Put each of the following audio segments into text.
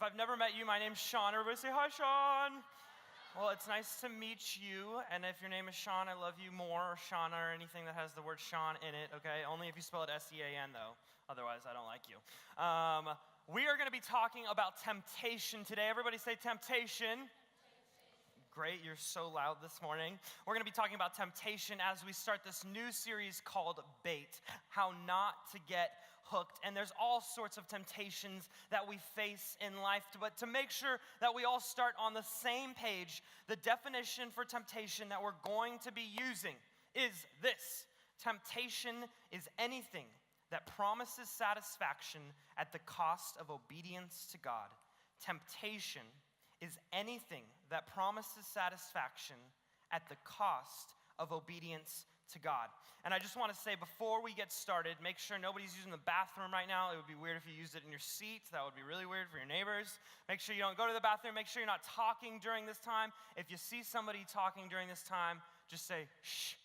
I've never met you, my name's Sean. Everybody say, hi, Sean. Well, it's nice to meet you, and if your name is Sean, I love you more, or Shauna, or anything that has the word Sean in it, okay? Only if you spell it S-E-A-N, though. Otherwise, I don't like you. We are going to be talking about temptation today. Everybody say temptation. Great, you're so loud this morning. We're going to be talking about temptation as we start this new series called Bait, how not to get hooked. And there's all sorts of temptations that we face in life, but to make sure that we all start on the same page, the definition for temptation that we're going to be using is this: temptation is anything that promises satisfaction at the cost of obedience to God. Temptation is anything that promises satisfaction at the cost of obedience to God. And I just want to say, before we get started, make sure nobody's using the bathroom right now. It would be weird if you used it in your seat. That would be really weird for your neighbors. Make sure you don't go to the bathroom. Make sure you're not talking during this time. If you see somebody talking during this time, just say, shh,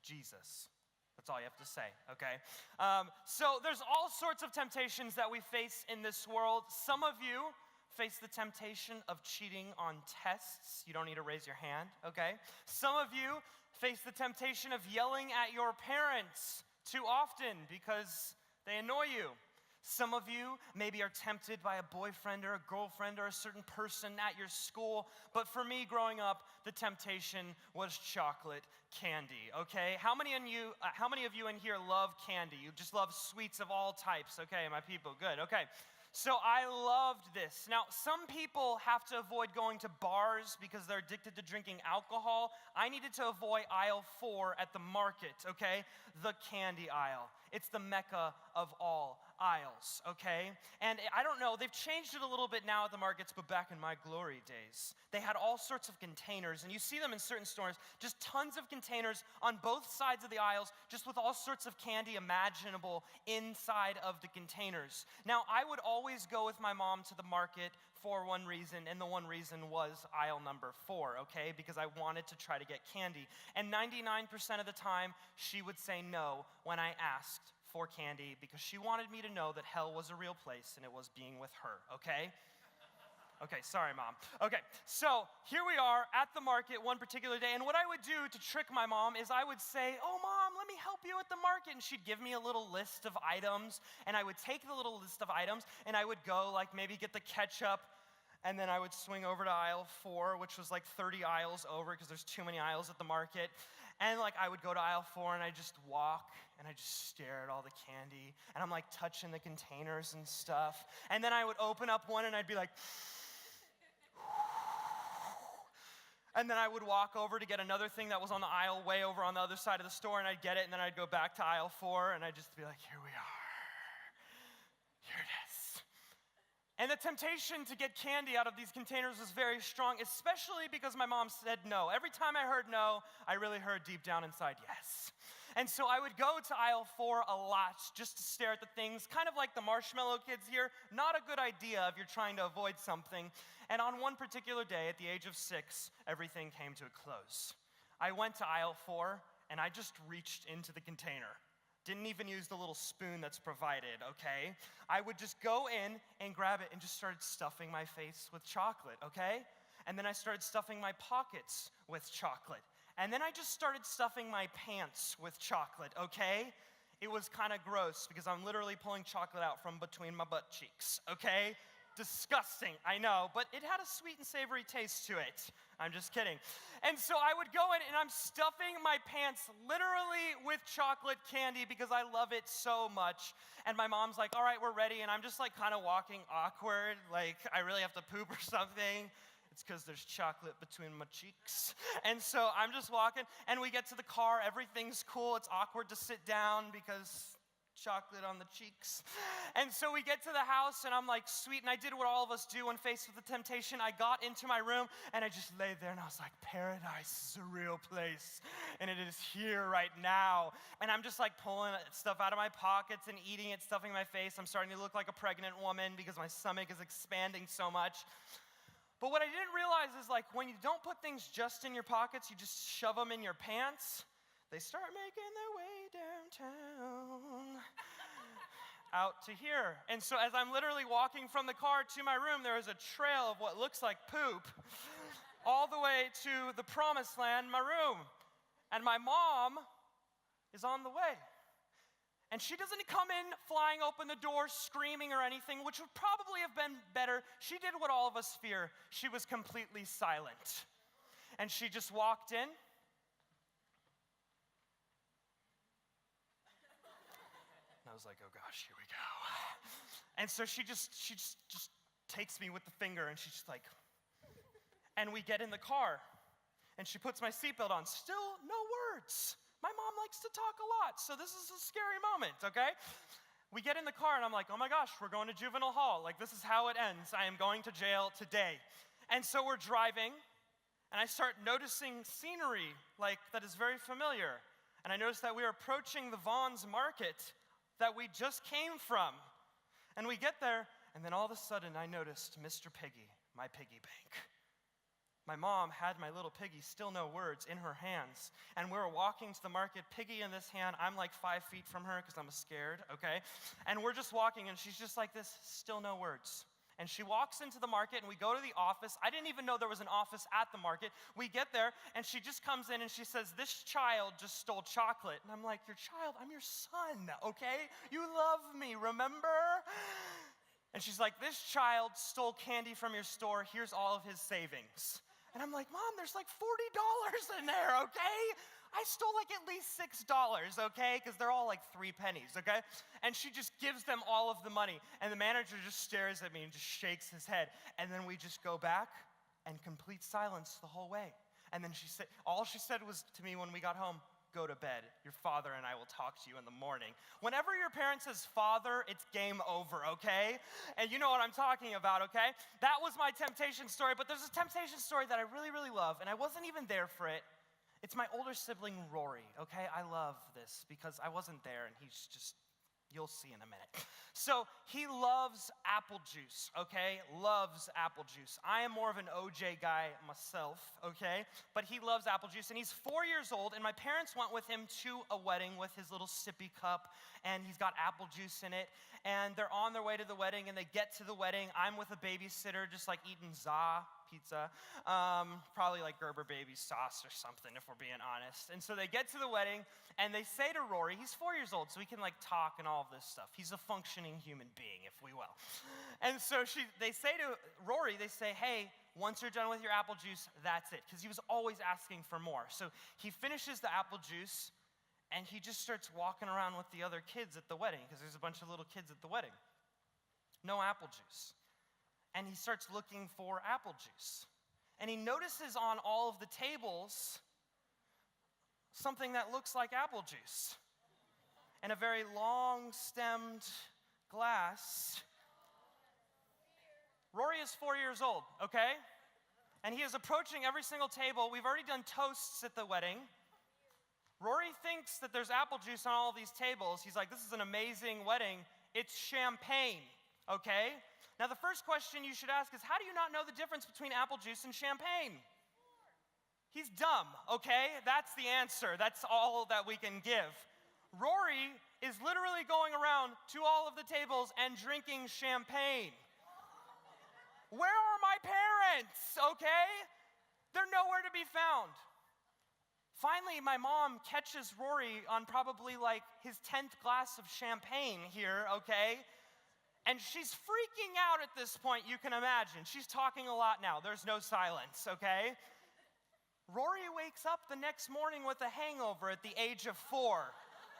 Jesus. That's all you have to say, okay? So there's all sorts of temptations that we face in this world. Some of you face the temptation of cheating on tests. You don't need to raise your hand, okay? Some of you face the temptation of yelling at your parents too often because they annoy you. Some of you maybe are tempted by a boyfriend or a girlfriend or a certain person at your school. But for me, growing up, the temptation was chocolate candy, okay? How many of you in here love candy? You just love sweets of all types, okay, my people? Good, okay. So I loved this. Now, some people have to avoid going to bars because they're addicted to drinking alcohol. I needed to avoid aisle 4 at the market, okay? The candy aisle. It's the mecca of all aisles, okay? And I don't know, they've changed it a little bit now at the markets, but back in my glory days, they had all sorts of containers, and you see them in certain stores, just tons of containers on both sides of the aisles, just with all sorts of candy imaginable inside of the containers. Now, I would always go with my mom to the market for one reason, and the one reason was aisle number 4, okay? Because I wanted to try to get candy. And 99% of the time, she would say no when I asked for candy because she wanted me to know that hell was a real place and it was being with her, okay? Okay, sorry, Mom. Okay, so here we are at the market one particular day, and what I would do to trick my mom is I would say, oh, Mom, let me help you at the market, and she'd give me a little list of items, and I would take the little list of items, and I would go, like, maybe get the ketchup, and then I would swing over to aisle 4, which was like 30 aisles over because there's too many aisles at the market. And like I would go to aisle 4 and I just walk and I just stare at all the candy. And I'm like touching the containers and stuff. And then I would open up one and I'd be like, and then I would walk over to get another thing that was on the aisle way over on the other side of the store, and I'd get it, and then I'd go back to aisle 4 and I'd just be like, here we are. Here it is. And the temptation to get candy out of these containers was very strong, especially because my mom said no. Every time I heard no, I really heard deep down inside yes. And so I would go to aisle 4 a lot just to stare at the things, kind of like the marshmallow kids here. Not a good idea if you're trying to avoid something. And on one particular day, at the age of 6, everything came to a close. I went to aisle 4, and I just reached into the container. Didn't even use the little spoon that's provided, okay? I would just go in and grab it and just started stuffing my face with chocolate, okay? And then I started stuffing my pockets with chocolate. And then I just started stuffing my pants with chocolate, okay? It was kind of gross because I'm literally pulling chocolate out from between my butt cheeks, okay? Disgusting, I know, but it had a sweet and savory taste to it. I'm just kidding. And so I would go in and I'm stuffing my pants literally with chocolate candy because I love it so much. And my mom's like, all right, we're ready. And I'm just like kind of walking awkward, like I really have to poop or something. It's because there's chocolate between my cheeks. And so I'm just walking and we get to the car, everything's cool. It's awkward to sit down because chocolate on the cheeks. And so we get to the house and I'm like, sweet, and I did what all of us do when faced with the temptation. I got into my room and I just laid there and I was like, paradise is a real place and it is here right now. And I'm just like pulling stuff out of my pockets and eating it, stuffing my face. I'm starting to look like a pregnant woman because my stomach is expanding so much. But what I didn't realize is like when you don't put things just in your pockets, you just shove them in your pants, they start making their way downtown. out to here. And so as I'm literally walking from the car to my room, there is a trail of what looks like poop all the way to the promised land, my room. And my mom is on the way. And she doesn't come in flying open the door, screaming or anything, which would probably have been better. She did what all of us fear. She was completely silent. And she just walked in. I was like, oh gosh, here we go. And so she just takes me with the finger, and she's just like, and we get in the car, and she puts my seatbelt on. Still no words. My mom likes to talk a lot, so this is a scary moment, okay? We get in the car, and I'm like, oh my gosh, we're going to juvenile hall. Like, this is how it ends. I am going to jail today. And so we're driving, and I start noticing scenery, like, that is very familiar. And I notice that we are approaching the Vaughn's Market that we just came from. And we get there, and then all of a sudden I noticed Mr. Piggy, my piggy bank. My mom had my little piggy, still no words, in her hands. And we were walking to the market, piggy in this hand. I'm like 5 feet from her because I'm scared, okay? And we're just walking, and she's just like this, still no words. And she walks into the market, and we go to the office. I didn't even know there was an office at the market. We get there, and she just comes in, and she says, this child just stole chocolate. And I'm like, your child? I'm your son, okay? You love me, remember? And she's like, this child stole candy from your store. Here's all of his savings. And I'm like, Mom, there's like $40 in there, okay? I stole like at least $6, okay? Because they're all like 3 pennies, okay? And she just gives them all of the money. And the manager just stares at me and just shakes his head. And then we just go back and complete silence the whole way. And then all she said was to me when we got home, go to bed. Your father and I will talk to you in the morning. Whenever your parent says father, it's game over, okay? And you know what I'm talking about, okay? That was my temptation story, but there's a temptation story that I really, really love, and I wasn't even there for it. It's my older sibling, Rory, okay? I love this because I wasn't there, and he's just, you'll see in a minute. So he loves apple juice, okay? Loves apple juice. I am more of an OJ guy myself, okay? But he loves apple juice, and he's 4 years old, and my parents went with him to a wedding with his little sippy cup, and he's got apple juice in it, and they're on their way to the wedding, and they get to the wedding. I'm with a babysitter, just like eating za pizza, probably like Gerber baby sauce or something, if we're being honest. And so they get to the wedding, and they say to Rory, he's 4 years old, so he can like talk and all of this stuff. He's a functioning human being, if we will. And so they say to Rory, they say, hey, once you're done with your apple juice, that's it. Because he was always asking for more. So he finishes the apple juice, and he just starts walking around with the other kids at the wedding, because there's a bunch of little kids at the wedding. No apple juice. And he starts looking for apple juice. And he notices on all of the tables something that looks like apple juice. And a very long-stemmed glass. Rory is 4 years old, okay? And he is approaching every single table. We've already done toasts at the wedding. Rory thinks that there's apple juice on all of these tables. He's like, this is an amazing wedding. It's champagne, okay? Now, the first question you should ask is, how do you not know the difference between apple juice and champagne? He's dumb, okay? That's the answer. That's all that we can give. Rory is literally going around to all of the tables and drinking champagne. Where are my parents, okay? They're nowhere to be found. Finally, my mom catches Rory on probably like his 10th glass of champagne here, okay? And she's freaking out at this point, you can imagine. She's talking a lot now. There's no silence, okay? Rory wakes up the next morning with a hangover at the age of 4.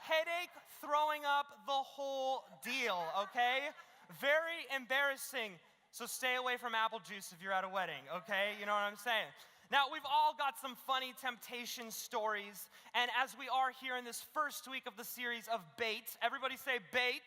Headache, throwing up, the whole deal, okay? Very embarrassing. So stay away from apple juice if you're at a wedding, okay? You know what I'm saying? Now, we've all got some funny temptation stories. And as we are here in this first week of the series of Bait, everybody say bait.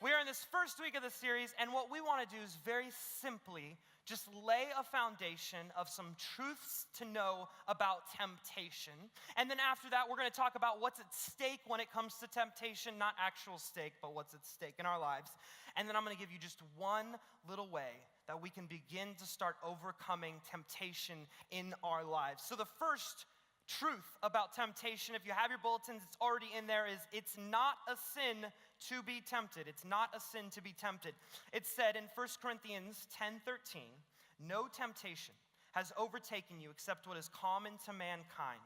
We are in this first week of the series, and what we want to do is very simply just lay a foundation of some truths to know about temptation. And then after that, we're going to talk about what's at stake when it comes to temptation, not actual stake, but what's at stake in our lives. And then I'm going to give you just one little way that we can begin to start overcoming temptation in our lives. So the first truth about temptation, if you have your bulletins, it's already in there, is it's not a sin to be tempted. It's not a sin to be tempted. It said in 1 Corinthians 10:13, no temptation has overtaken you except what is common to mankind.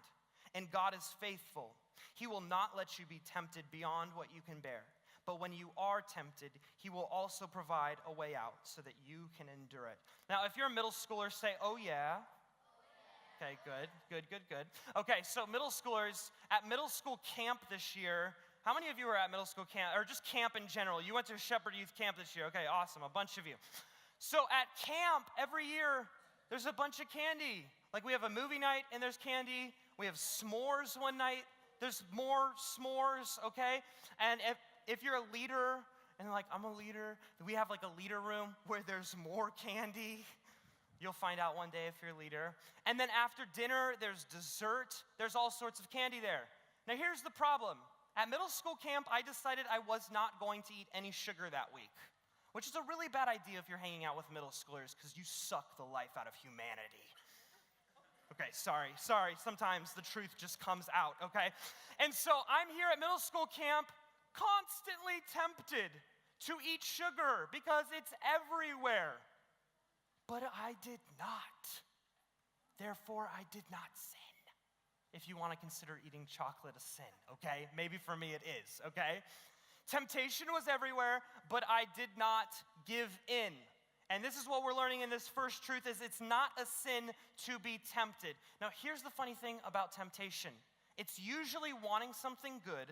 And God is faithful. He will not let you be tempted beyond what you can bear. But when you are tempted, he will also provide a way out so that you can endure it. Now, if you're a middle schooler, say, oh yeah. Okay, good. Okay, so middle schoolers, at middle school camp this year, how many of you were at middle school camp, or just camp in general? You went to Shepherd Youth Camp this year. Okay, awesome, a bunch of you. So at camp, every year, there's a bunch of candy. Like we have a movie night and there's candy. We have s'mores one night. There's more s'mores, okay? And if you're a leader, and like, I'm a leader, we have like a leader room where there's more candy. You'll find out one day if you're a leader. And then after dinner, there's dessert. There's all sorts of candy there. Now here's the problem. At middle school camp, I decided I was not going to eat any sugar that week, which is a really bad idea if you're hanging out with middle schoolers because you suck the life out of humanity. Okay, sorry. Sometimes the truth just comes out, okay? And so I'm here at middle school camp constantly tempted to eat sugar because it's everywhere. But I did not. Therefore, I did not sin. If you want to consider eating chocolate a sin, okay? Maybe for me it is, okay? Temptation was everywhere, but I did not give in. And this is what we're learning in this first truth is it's not a sin to be tempted. Now, here's the funny thing about temptation. It's usually wanting something good,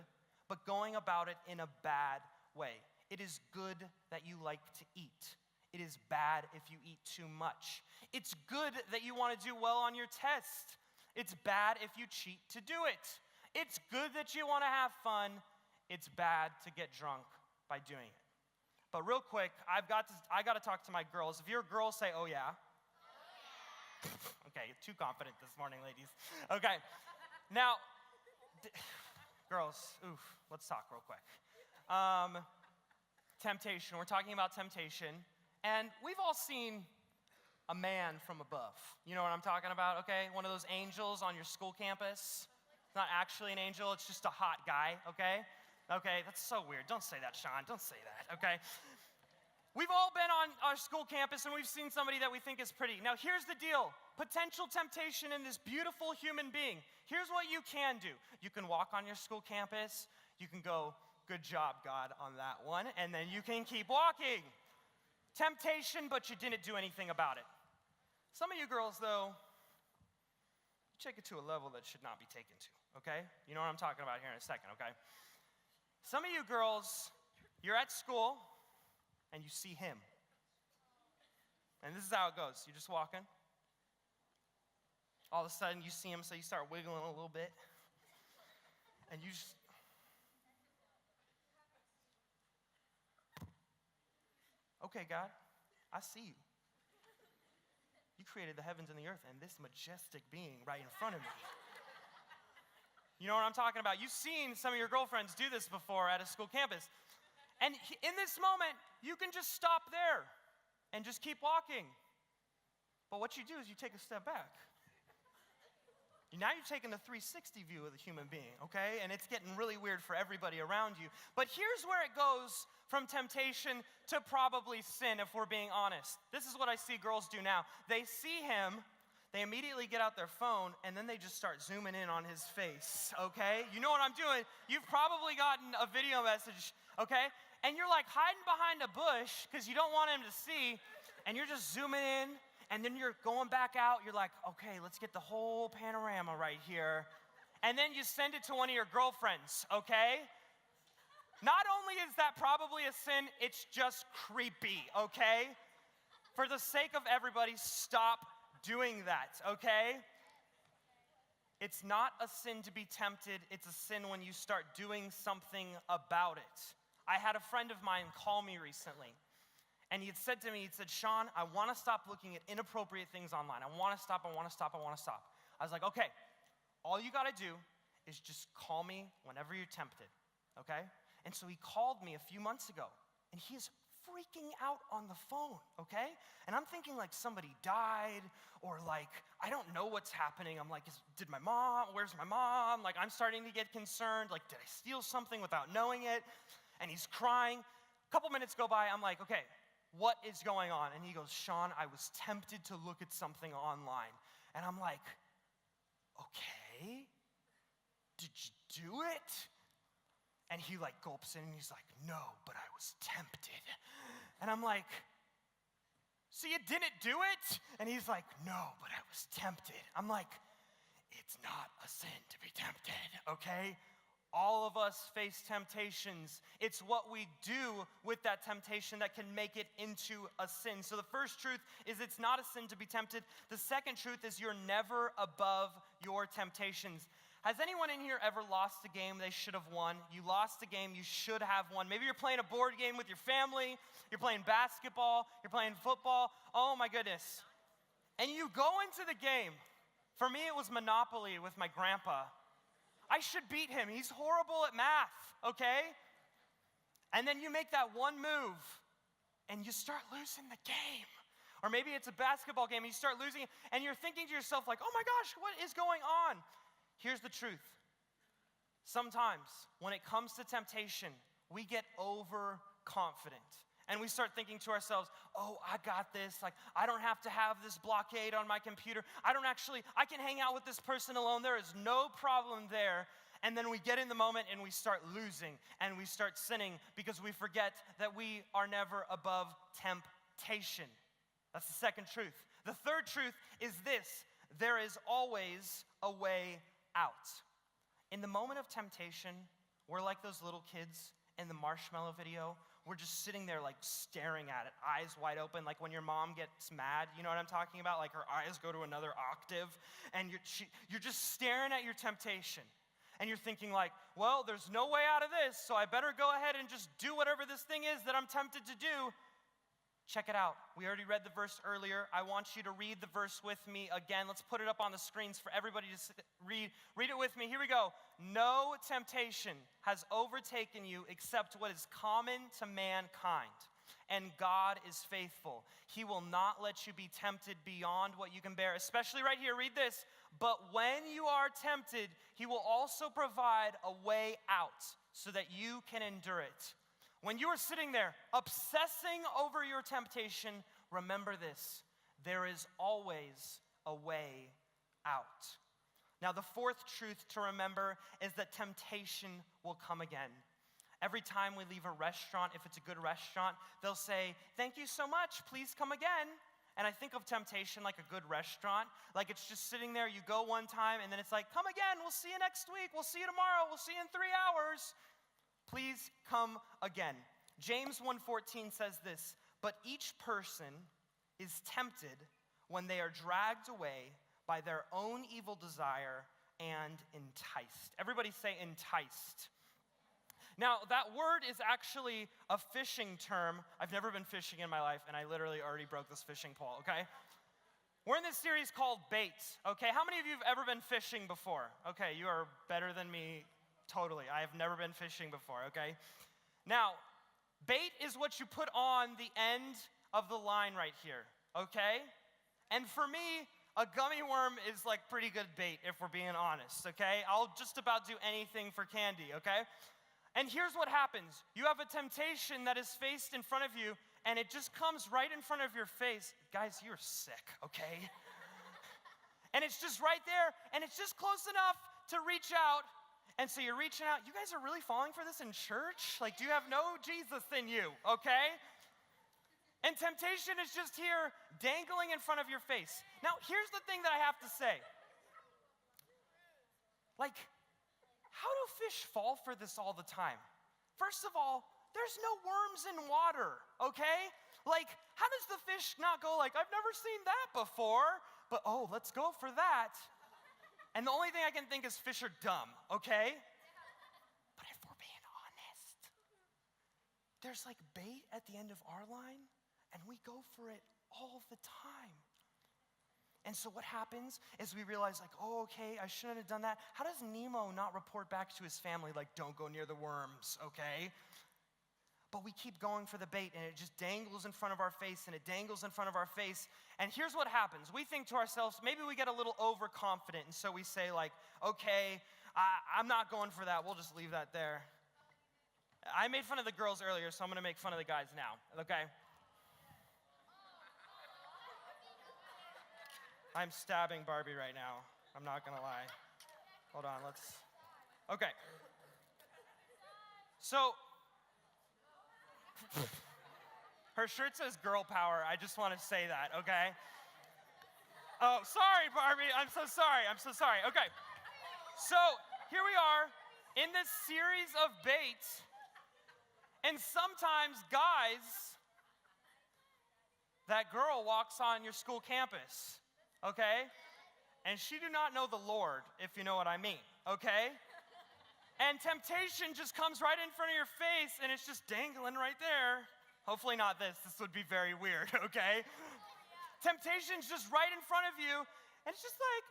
but going about it in a bad way. It is good that you like to eat. It is bad if you eat too much. It's good that you want to do well on your test. It's bad if you cheat to do it. It's good that you want to have fun. It's bad to get drunk by doing it. But real quick, I got to talk to my girls. If you're a girl, say, oh yeah. Oh yeah. Okay, too confident this morning, ladies. Okay, now, girls, let's talk real quick. Temptation, we're talking about temptation. And we've all seen a man from above. You know what I'm talking about, okay? One of those angels on your school campus. It's not actually an angel, it's just a hot guy, okay? Okay, that's so weird. Don't say that, Sean. Don't say that, okay? We've all been on our school campus and we've seen somebody that we think is pretty. Now, here's the deal. Potential temptation in this beautiful human being. Here's what you can do. You can walk on your school campus. You can go, good job, God, on that one. And then you can keep walking. Temptation, but you didn't do anything about it. Some of you girls, though, you take it to a level that should not be taken to, okay? You know what I'm talking about here in a second, okay? Some of you girls, you're at school, and you see him. And this is how it goes. You're just walking. All of a sudden, you see him, so you start wiggling a little bit. And you just... Okay, God, I see you. You created the heavens and the earth and this majestic being right in front of me. You know what I'm talking about? You've seen some of your girlfriends do this before at a school campus. And in this moment, you can just stop there and just keep walking. But what you do is you take a step back. Now you're taking the 360 view of the human being, okay? And it's getting really weird for everybody around you. But here's where it goes from temptation to probably sin, if we're being honest. This is what I see girls do now. They see him, they immediately get out their phone, and then they just start zooming in on his face, okay? You know what I'm doing? You've probably gotten a video message, okay? And you're like hiding behind a bush because you don't want him to see, and you're just zooming in. And then you're going back out, you're like, okay, let's get the whole panorama right here. And then you send it to one of your girlfriends, okay? Not only is that probably a sin, it's just creepy, okay? For the sake of everybody, stop doing that, okay? It's not a sin to be tempted, it's a sin when you start doing something about it. I had a friend of mine call me recently. And he had said to me, Sean, I want to stop looking at inappropriate things online. I want to stop. I was like, okay, all you got to do is just call me whenever you're tempted, okay? And so he called me a few months ago, and he's freaking out on the phone, okay? And I'm thinking like somebody died, or like, I don't know what's happening. I'm like, where's my mom? Like, I'm starting to get concerned. Like, did I steal something without knowing it? and he's crying. A couple minutes go by, I'm like, okay, what is going on? And he goes, Sean, I was tempted to look at something online. And I'm like, okay, did you do it? And he like gulps in and he's like, no, but I was tempted. And I'm like, so you didn't do it? And he's like, no, but I was tempted. I'm like, it's not a sin to be tempted, okay? All of us face temptations. It's what we do with that temptation that can make it into a sin. So the first truth is it's not a sin to be tempted. The second truth is you're never above your temptations. Has anyone in here ever lost a game they should have won? You lost a game you should have won. Maybe you're playing a board game with your family, you're playing basketball, you're playing football. Oh my goodness. And you go into the game. For me, it was Monopoly with my grandpa. I should beat him. He's horrible at math, okay? And then you make that one move, and you start losing the game. Or maybe it's a basketball game, and you start losing, and you're thinking to yourself like, oh my gosh, what is going on? Here's the truth. Sometimes, when it comes to temptation, we get overconfident. And we start thinking to ourselves, oh, I got this. Like, I don't have to have this blockade on my computer. I can hang out with this person alone. There is no problem there. And then we get in the moment and we start losing and we start sinning because we forget that we are never above temptation. That's the second truth. The third truth is this: there is always a way out. In the moment of temptation, we're like those little kids in the marshmallow video. We're just sitting there like staring at it, eyes wide open, like when your mom gets mad, you know what I'm talking about? Like her eyes go to another octave, and you're just staring at your temptation. And you're thinking like, well, there's no way out of this, so I better go ahead and just do whatever this thing is that I'm tempted to do. Check it out. We already read the verse earlier. I want you to read the verse with me again. Let's put it up on the screens for everybody to read. Read it with me. Here we go. No temptation has overtaken you except what is common to mankind. And God is faithful. He will not let you be tempted beyond what you can bear. Especially right here, read this. But when you are tempted, He will also provide a way out so that you can endure it. When you are sitting there obsessing over your temptation, remember this: there is always a way out. Now, the fourth truth to remember is that temptation will come again. Every time we leave a restaurant, if it's a good restaurant, they'll say, "Thank you so much, please come again." And I think of temptation like a good restaurant. Like it's just sitting there, you go one time, and then it's like, "Come again, we'll see you next week, we'll see you tomorrow, we'll see you in 3 hours. Please come again." James 1:14 says this: "But each person is tempted when they are dragged away by their own evil desire and enticed." Everybody say enticed. Now, that word is actually a fishing term. I've never been fishing in my life, and I literally already broke this fishing pole, okay? We're in this series called Bait, okay? How many of you have ever been fishing before? Okay, you are better than me. Totally. I have never been fishing before, okay? Now, bait is what you put on the end of the line right here, okay? And for me, a gummy worm is like pretty good bait if we're being honest, okay? I'll just about do anything for candy, okay? And here's what happens. You have a temptation that is faced in front of you, and it just comes right in front of your face. Guys, you're sick, okay? And it's just right there, and it's just close enough to reach out. And so you're reaching out. You guys are really falling for this in church? Like, do you have no Jesus in you, okay? And temptation is just here dangling in front of your face. Now, here's the thing that I have to say. Like, how do fish fall for this all the time? First of all, there's no worms in water, okay? Like, how does the fish not go like, "I've never seen that before, but oh, let's go for that"? And the only thing I can think is fish are dumb, okay? But if we're being honest, there's like bait at the end of our line, and we go for it all the time. And so what happens is we realize like, oh, okay, I shouldn't have done that. How does Nemo not report back to his family like, "Don't go near the worms," okay? But we keep going for the bait, and it just dangles in front of our face, and it dangles in front of our face. And here's what happens. We think to ourselves, maybe we get a little overconfident, and so we say like, okay, I'm not going for that. We'll just leave that there. I made fun of the girls earlier, so I'm gonna make fun of the guys now, okay? I'm stabbing Barbie right now. I'm not gonna lie. Hold on, okay. So, her shirt says girl power. I just want to say that, okay? Oh, sorry, Barbie. I'm so sorry. Okay. So, here we are in this series of baits. And sometimes, guys, that girl walks on your school campus, okay? And she do not know the Lord, if you know what I mean, okay? And temptation just comes right in front of your face, and it's just dangling right there. Hopefully not this. This would be very weird, okay? Temptation's just right in front of you, and it's just like,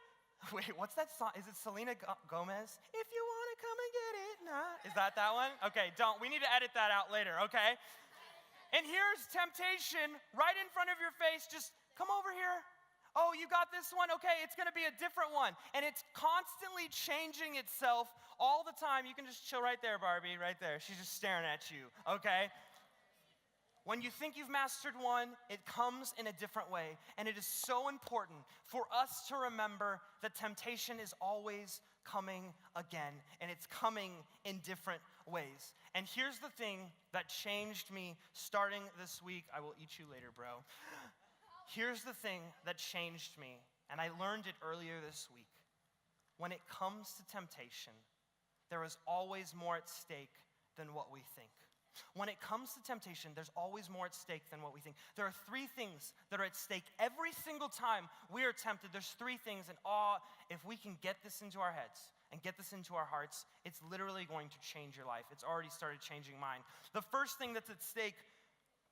wait, what's that song? Is it Selena Gomez? If you want to come and get it, nah. Is that one? Okay, don't. We need to edit that out later, okay? And here's temptation right in front of your face. Just come over here. Oh, you got this one? Okay, it's going to be a different one. And it's constantly changing itself all the time. You can just chill right there, Barbie, right there. She's just staring at you, okay? When you think you've mastered one, it comes in a different way. And it is so important for us to remember that temptation is always coming again. And it's coming in different ways. And here's the thing that changed me starting this week. I will eat you later, bro. Here's the thing that changed me, and I learned it earlier this week. When it comes to temptation, there is always more at stake than what we think. When it comes to temptation, there's always more at stake than what we think. There are three things that are at stake every single time we are tempted. There's three things, and if we can get this into our heads and get this into our hearts, it's literally going to change your life. It's already started changing mine. The first thing that's at stake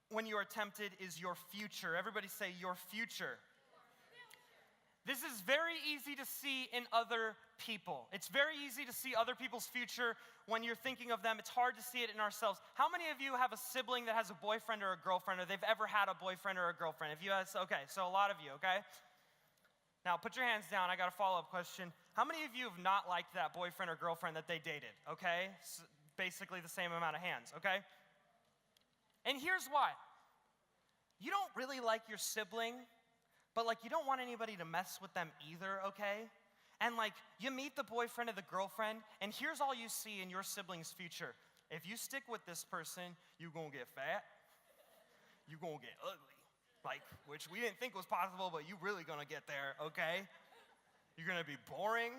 when you are tempted is your future. Everybody say your future. This is very easy to see in other people. It's very easy to see other people's future when you're thinking of them. It's hard to see it in ourselves. How many of you have a sibling that has a boyfriend or a girlfriend, or they've ever had a boyfriend or a girlfriend? If you have, okay, so a lot of you, okay? Now put your hands down. I got a follow-up question. How many of you have not liked that boyfriend or girlfriend that they dated, okay? So basically the same amount of hands, okay? And here's why. You don't really like your sibling, but like you don't want anybody to mess with them either, okay? And like you meet the boyfriend or the girlfriend, and here's all you see in your sibling's future. If you stick with this person, you're gonna get fat, you're gonna get ugly. Like, which we didn't think was possible, but you really gonna get there, okay? You're gonna be boring,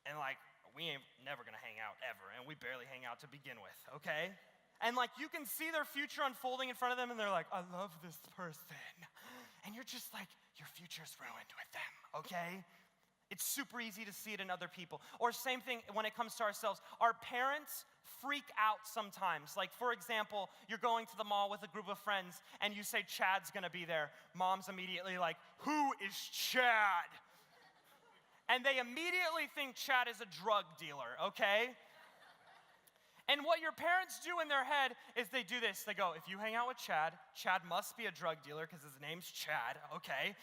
and like, we ain't never gonna hang out ever, and we barely hang out to begin with, okay? And like you can see their future unfolding in front of them, and they're like, I love this person. And you're just like, your future's ruined with them, okay? It's super easy to see it in other people. Or same thing when it comes to ourselves. Our parents freak out sometimes. Like for example, you're going to the mall with a group of friends, and you say Chad's gonna be there. Mom's immediately like, who is Chad? And they immediately think Chad is a drug dealer, okay? And what your parents do in their head is they do this. They go, if you hang out with Chad, Chad must be a drug dealer because his name's Chad, okay?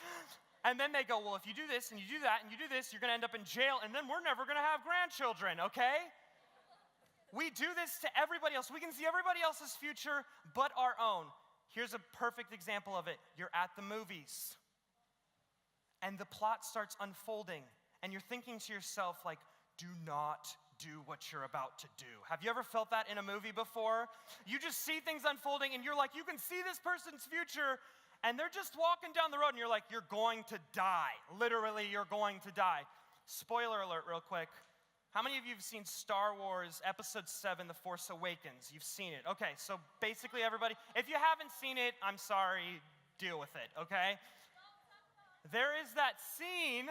And then they go, well, if you do this and you do that and you do this, you're gonna end up in jail, and then we're never gonna have grandchildren, okay? We do this to everybody else. We can see everybody else's future but our own. Here's a perfect example of it. You're at the movies, and the plot starts unfolding, and you're thinking to yourself, like, do not do what you're about to do. Have you ever felt that in a movie before? You just see things unfolding, and you're like, you can see this person's future, and they're just walking down the road, and you're like, you're going to die. Literally, you're going to die. Spoiler alert real quick. How many of you have seen Star Wars Episode 7, The Force Awakens? You've seen it. Okay, so basically everybody, if you haven't seen it, I'm sorry, deal with it, okay? There is that scene,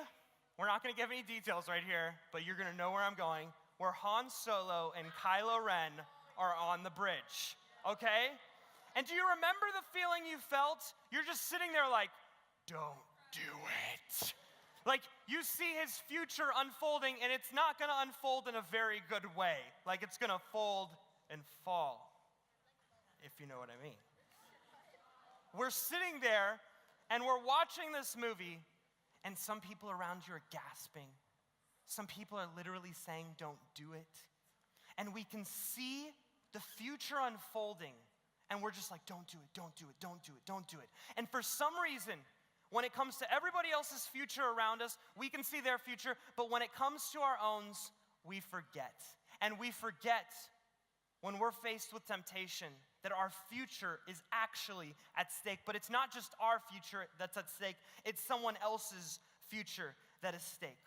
we're not gonna give any details right here, but you're gonna know where I'm going, where Han Solo and Kylo Ren are on the bridge, okay? And do you remember the feeling you felt? You're just sitting there like, don't do it. Like, you see his future unfolding, and it's not gonna unfold in a very good way. Like, it's gonna fold and fall, if you know what I mean. We're sitting there, and we're watching this movie, and some people around you are gasping. Some people are literally saying, don't do it. And we can see the future unfolding, and we're just like, don't do it, don't do it, don't do it, don't do it. And for some reason, when it comes to everybody else's future around us, we can see their future, but when it comes to our own, we forget. And we forget when we're faced with temptation that our future is actually at stake. But it's not just our future that's at stake, it's someone else's future that is at stake.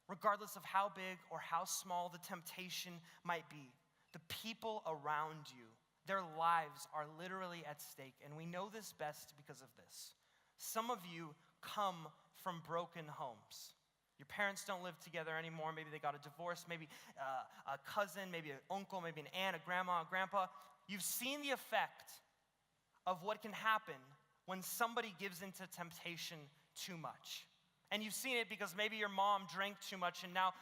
Regardless of how big or how small the temptation might be, the people around you, their lives are literally at stake. And we know this best because of this. Some of you come from broken homes. Your parents don't live together anymore. Maybe they got a divorce, maybe a cousin, maybe an uncle, maybe an aunt, a grandma, a grandpa. You've seen the effect of what can happen when somebody gives into temptation too much. And you've seen it because maybe your mom drank too much and now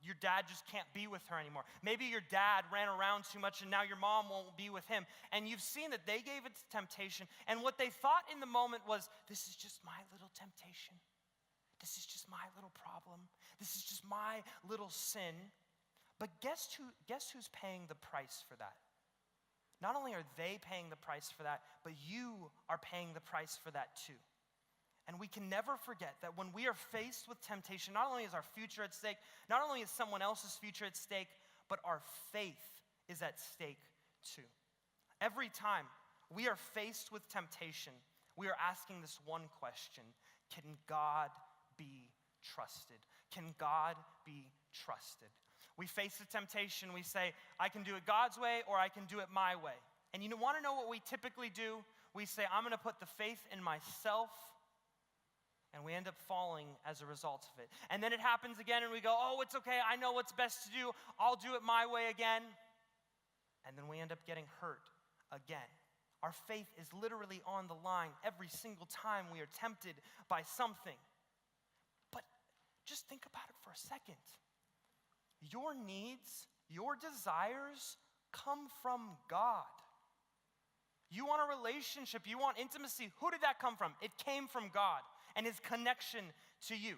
your dad just can't be with her anymore. Maybe your dad ran around too much and now your mom won't be with him. And you've seen that they gave it to temptation. And what they thought in the moment was, this is just my little temptation. This is just my little problem. This is just my little sin. But guess who's paying the price for that? Not only are they paying the price for that, but you are paying the price for that too. And we can never forget that when we are faced with temptation, not only is our future at stake, not only is someone else's future at stake, but our faith is at stake too. Every time we are faced with temptation, we are asking this one question: can God be trusted? Can God be trusted? We face the temptation, we say, I can do it God's way or I can do it my way. And you want to know what we typically do? We say, I'm going to put the faith in myself, and we end up falling as a result of it. And then it happens again and we go, oh, it's okay, I know what's best to do, I'll do it my way again. And then we end up getting hurt again. Our faith is literally on the line every single time we are tempted by something. But just think about it for a second. Your needs, your desires come from God. You want a relationship, you want intimacy. Who did that come from? It came from God and his connection to you.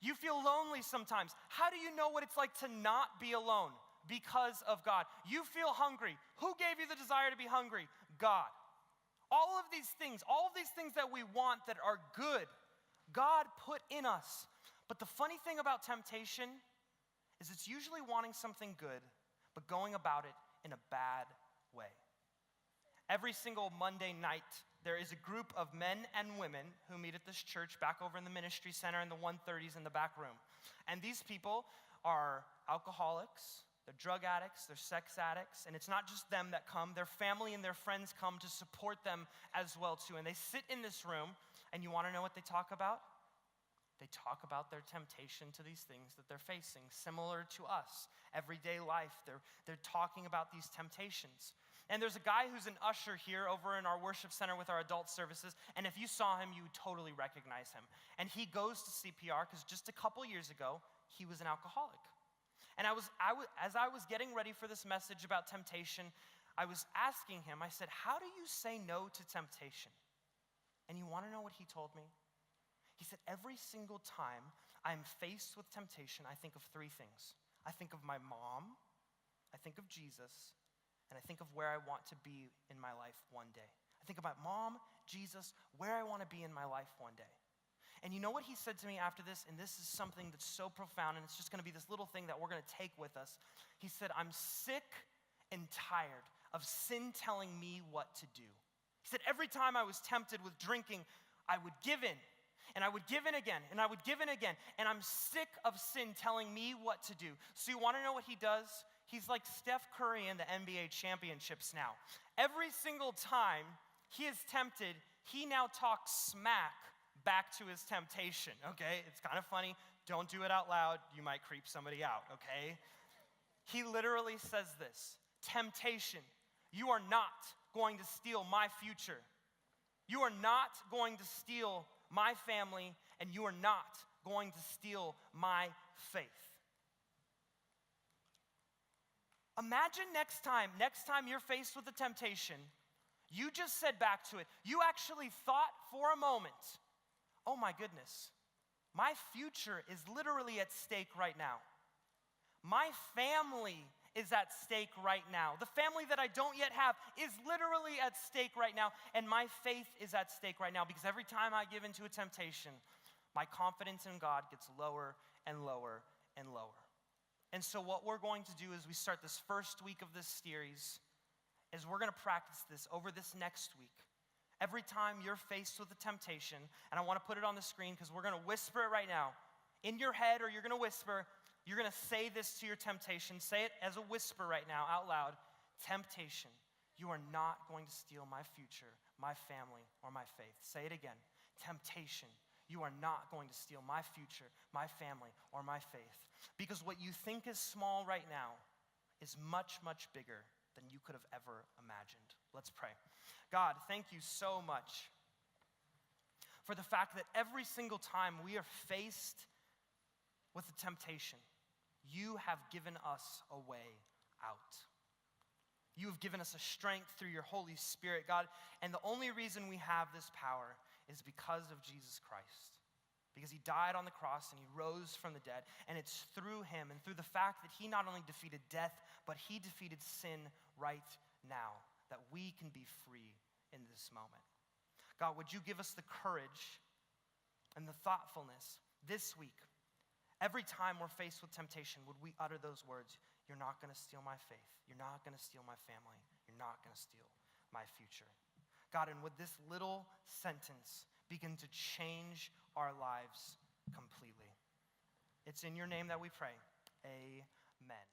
You feel lonely sometimes. How do you know what it's like to not be alone? Because of God. You feel hungry. Who gave you the desire to be hungry? God. All of these things that we want that are good, God put in us. But the funny thing about temptation is it's usually wanting something good, but going about it in a bad way. Every single Monday night, there is a group of men and women who meet at this church back over in the ministry center in the 130s in the back room. And these people are alcoholics, they're drug addicts, they're sex addicts, and it's not just them that come. Their family and their friends come to support them as well too. And they sit in this room, and you want to know what they talk about? They talk about their temptation to these things that they're facing, similar to us. Everyday life, they're talking about these temptations. And there's a guy who's an usher here over in our worship center with our adult services, and if you saw him, you would totally recognize him. And he goes to CPR because just a couple years ago, he was an alcoholic. And as I was getting ready for this message about temptation, I was asking him, I said, how do you say no to temptation? And you want to know what he told me? He said, every single time I'm faced with temptation, I think of three things. I think of my mom, I think of Jesus, and I think of where I want to be in my life one day. I think about mom, Jesus, where I want to be in my life one day. And you know what he said to me after this? And this is something that's so profound, and it's just going to be this little thing that we're going to take with us. He said, I'm sick and tired of sin telling me what to do. He said, every time I was tempted with drinking, I would give in. And I would give in again, and I would give in again. And I'm sick of sin telling me what to do. So you want to know what he does? He's like Steph Curry in the NBA championships now. Every single time he is tempted, he now talks smack back to his temptation, okay? It's kind of funny. Don't do it out loud. You might creep somebody out, okay? He literally says this: temptation, you are not going to steal my future. You are not going to steal my family, and you are not going to steal my faith. Imagine next time you're faced with a temptation, you just said back to it, you actually thought for a moment, oh my goodness, my future is literally at stake right now. My family is at stake right now. The family that I don't yet have is literally at stake right now, and my faith is at stake right now because every time I give into a temptation, my confidence in God gets lower and lower and lower. And so what we're going to do as we start this first week of this series is we're going to practice this over this next week. Every time you're faced with a temptation, and I want to put it on the screen because we're going to whisper it right now. In your head, or you're going to whisper, you're going to say this to your temptation. Say it as a whisper right now, out loud. Temptation, you are not going to steal my future, my family, or my faith. Say it again. Temptation, you are not going to steal my future, my family, or my faith. Because what you think is small right now is much, much bigger than you could have ever imagined. Let's pray. God, thank you so much for the fact that every single time we are faced with a temptation, you have given us a way out. You have given us a strength through your Holy Spirit, God, and the only reason we have this power is because of Jesus Christ. Because he died on the cross and he rose from the dead, and it's through him and through the fact that he not only defeated death, but he defeated sin right now, that we can be free in this moment. God, would you give us the courage and the thoughtfulness this week? Every time we're faced with temptation, would we utter those words? You're not going to steal my faith. You're not going to steal my family. You're not going to steal my future. God, and would this little sentence begin to change our lives completely? It's in your name that we pray. Amen.